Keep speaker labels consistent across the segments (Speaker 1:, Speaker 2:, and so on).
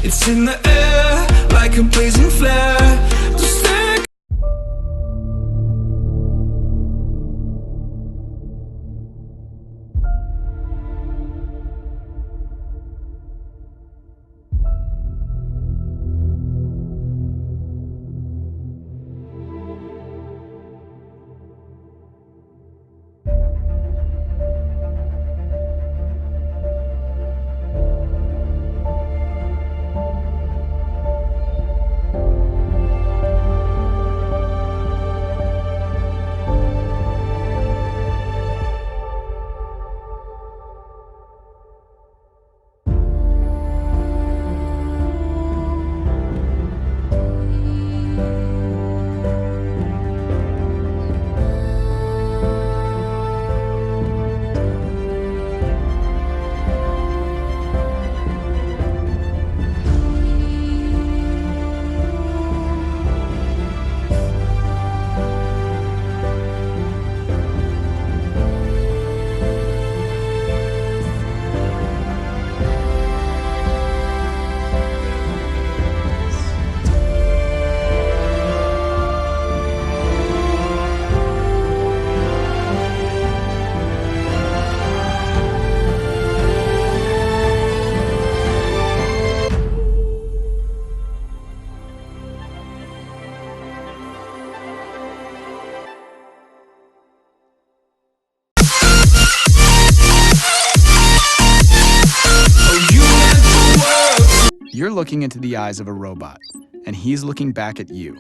Speaker 1: It's in the air like a blazing flare. Just stay.
Speaker 2: You're looking into the eyes of a robot, and he's looking back at you.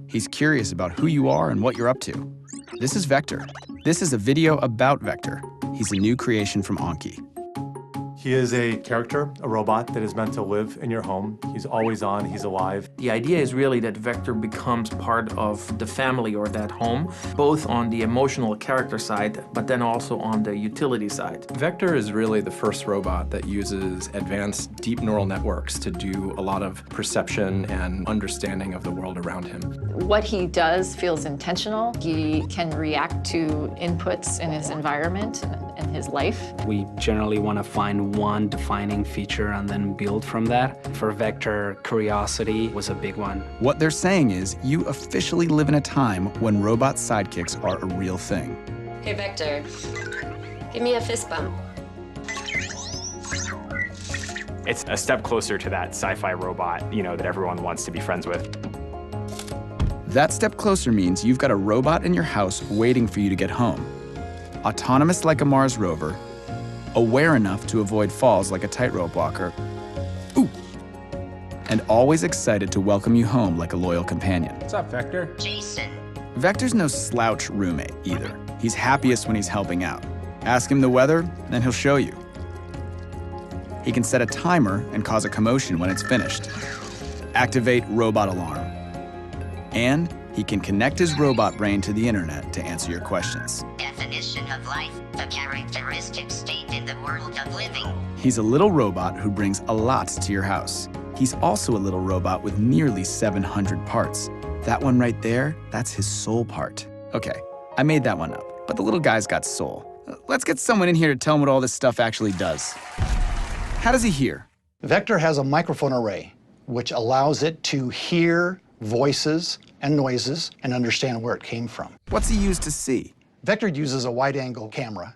Speaker 2: He's curious about who you are and what you're up to. This is Vector. This is a video about Vector. He's a new creation from Anki.
Speaker 3: He is a character, a robot that is meant to live in your home. He's always on, he's alive.
Speaker 4: The idea is really that Vector becomes part of the family or that home, both on the emotional character side, but then also on the utility side.
Speaker 5: Vector is really the first robot that uses advanced deep neural networks to do a lot of perception and understanding of the world around him.
Speaker 6: What he does feels intentional. He can react to inputs in his environment and his life.
Speaker 7: We generally want to find one defining feature and then build from that. For Vector, curiosity was a big one.
Speaker 2: What they're saying is you officially live in a time when robot sidekicks are a real thing.
Speaker 8: Hey, Vector, give me a fist bump.
Speaker 9: It's a step closer to that sci-fi robot, that everyone wants to be friends with.
Speaker 2: That step closer means you've got a robot in your house waiting for you to get home. Autonomous like a Mars rover, aware enough to avoid falls like a tightrope walker, ooh, and always excited to welcome you home like a loyal companion.
Speaker 7: What's up, Vector?
Speaker 8: Jason.
Speaker 2: Vector's no slouch roommate either. He's happiest when he's helping out. Ask him the weather, and he'll show you. He can set a timer and cause a commotion when it's finished. Activate robot alarm. And he can connect his robot brain to the internet to answer your questions.
Speaker 8: Definition of life, the characteristic state in the world of living.
Speaker 2: He's a little robot who brings a lot to your house. He's also a little robot with nearly 700 parts. That one right there, that's his soul part. Okay, I made that one up, but the little guy's got soul. Let's get someone in here to tell him what all this stuff actually does. How does he hear?
Speaker 10: Vector has a microphone array, which allows it to hear voices and noises and understand where it came from.
Speaker 2: What's he use to see?
Speaker 10: Vector uses a wide-angle camera.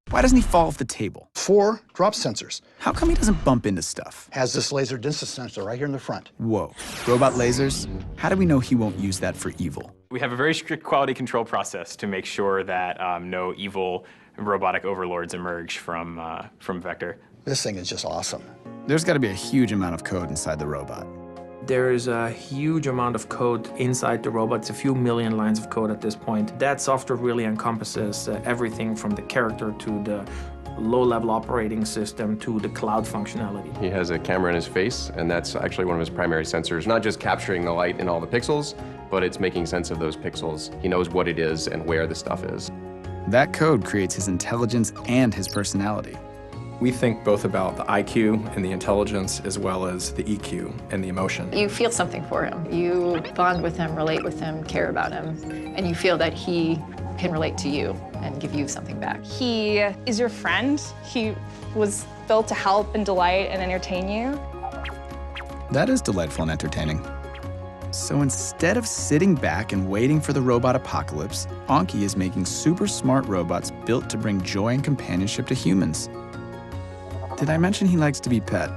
Speaker 2: Why doesn't he fall off the table?
Speaker 10: 4 drop sensors.
Speaker 2: How come he doesn't bump into stuff?
Speaker 10: Has this laser distance sensor right here in the front.
Speaker 2: Whoa, robot lasers? How do we know he won't use that for evil?
Speaker 9: We have a very strict quality control process to make sure that no evil robotic overlords emerge from Vector.
Speaker 10: This thing is just awesome.
Speaker 2: There's got to be a huge amount of code inside the robot.
Speaker 4: There is a huge amount of code inside the robot. It's a few million lines of code at this point. That software really encompasses everything from the character to the low-level operating system to the cloud functionality.
Speaker 11: He has a camera in his face, and that's actually one of his primary sensors, not just capturing the light in all the pixels, but it's making sense of those pixels. He knows what it is and where the stuff is.
Speaker 2: That code creates his intelligence and his personality.
Speaker 5: We think both about the IQ and the intelligence as well as the EQ and the emotion.
Speaker 6: You feel something for him. You bond with him, relate with him, care about him, and you feel that he can relate to you and give you something back.
Speaker 12: He is your friend. He was built to help and delight and entertain you.
Speaker 2: That is delightful and entertaining. So instead of sitting back and waiting for the robot apocalypse, Anki is making super smart robots built to bring joy and companionship to humans. Did I mention he likes to be pet?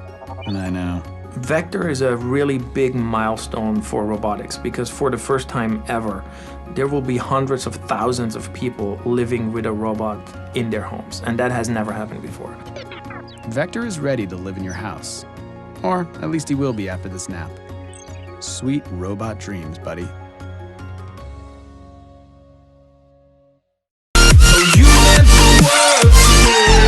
Speaker 2: I know.
Speaker 4: Vector is a really big milestone for robotics because for the first time ever, there will be hundreds of thousands of people living with a robot in their homes, and that has never happened before.
Speaker 2: Vector is ready to live in your house. Or at least he will be after this nap. Sweet robot dreams, buddy.
Speaker 1: You meant the world to me.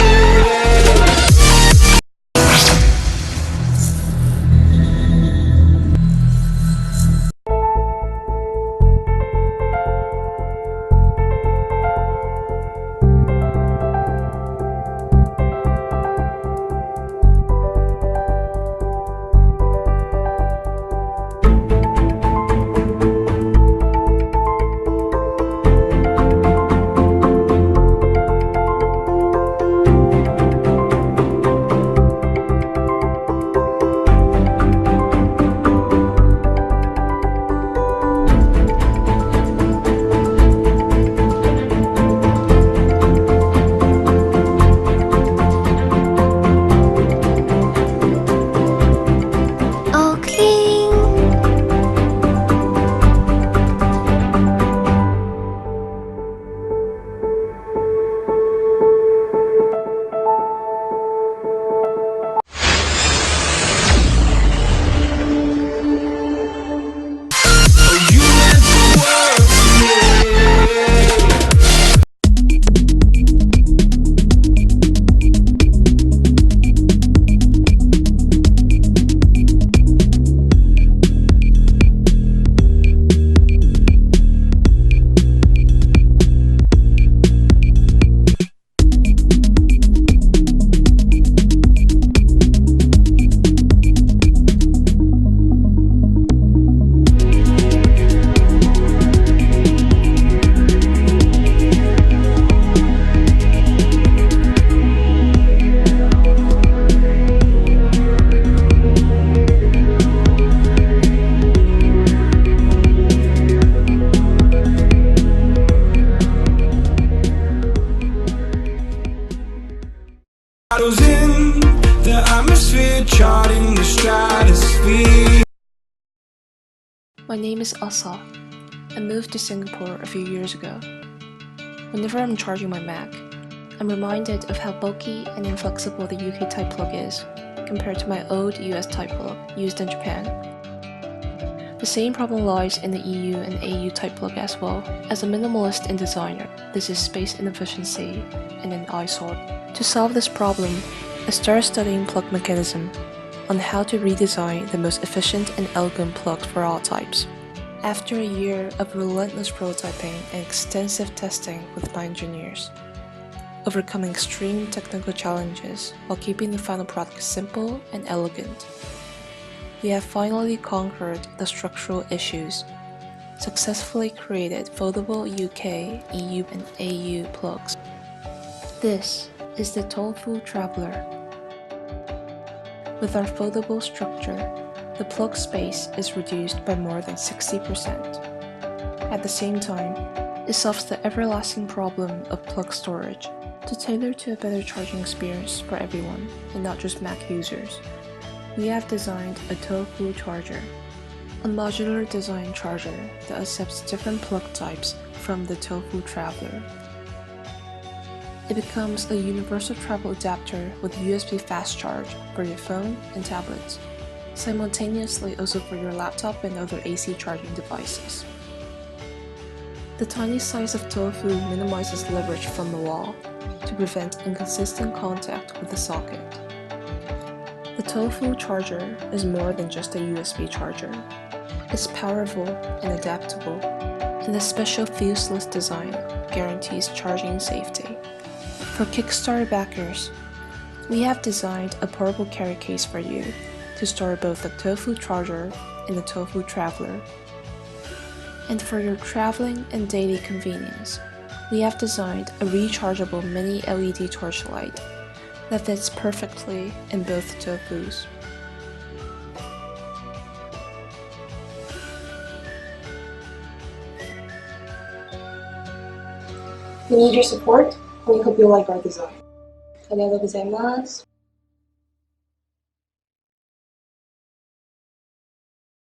Speaker 1: Bottles in the atmosphere, charting the stratosphere.
Speaker 12: My name is Asa. I moved to Singapore a few years ago. Whenever I'm charging my Mac, I'm reminded of how bulky and inflexible the UK type plug is compared to my old US type plug used in Japan. The same problem lies in the EU and AU type plug as well. As a minimalist and designer, this is space inefficiency and an eyesore. To solve this problem, I started studying plug mechanism on how to redesign the most efficient and elegant plugs for all types. After a year of relentless prototyping and extensive testing with my engineers, overcoming extreme technical challenges while keeping the final product simple and elegant, we have finally conquered the structural issues, successfully created foldable UK, EU, and AU plugs. This is the Tofu Traveler. With our foldable structure, the plug space is reduced by more than 60%. At the same time, it solves the everlasting problem of plug storage. To tailor to a better charging experience for everyone, and not just Mac users, we have designed a Tofu charger, a modular design charger that accepts different plug types from the Tofu Traveler. It becomes a universal travel adapter with USB fast charge for your phone and tablets, simultaneously also for your laptop and other AC charging devices. The tiny size of Tofu minimizes leverage from the wall to prevent inconsistent contact with the socket. The Tofu charger is more than just a USB charger. It's powerful and adaptable, and the special fuseless design guarantees charging safety. For Kickstarter backers, we have designed a portable carry case for you to store both the Tofu charger and the Tofu Traveler. And for your traveling and daily convenience, we have designed a rechargeable mini LED torchlight that fits perfectly in both Tofus. We need your support, and we hope you like our design. ありがとうございます。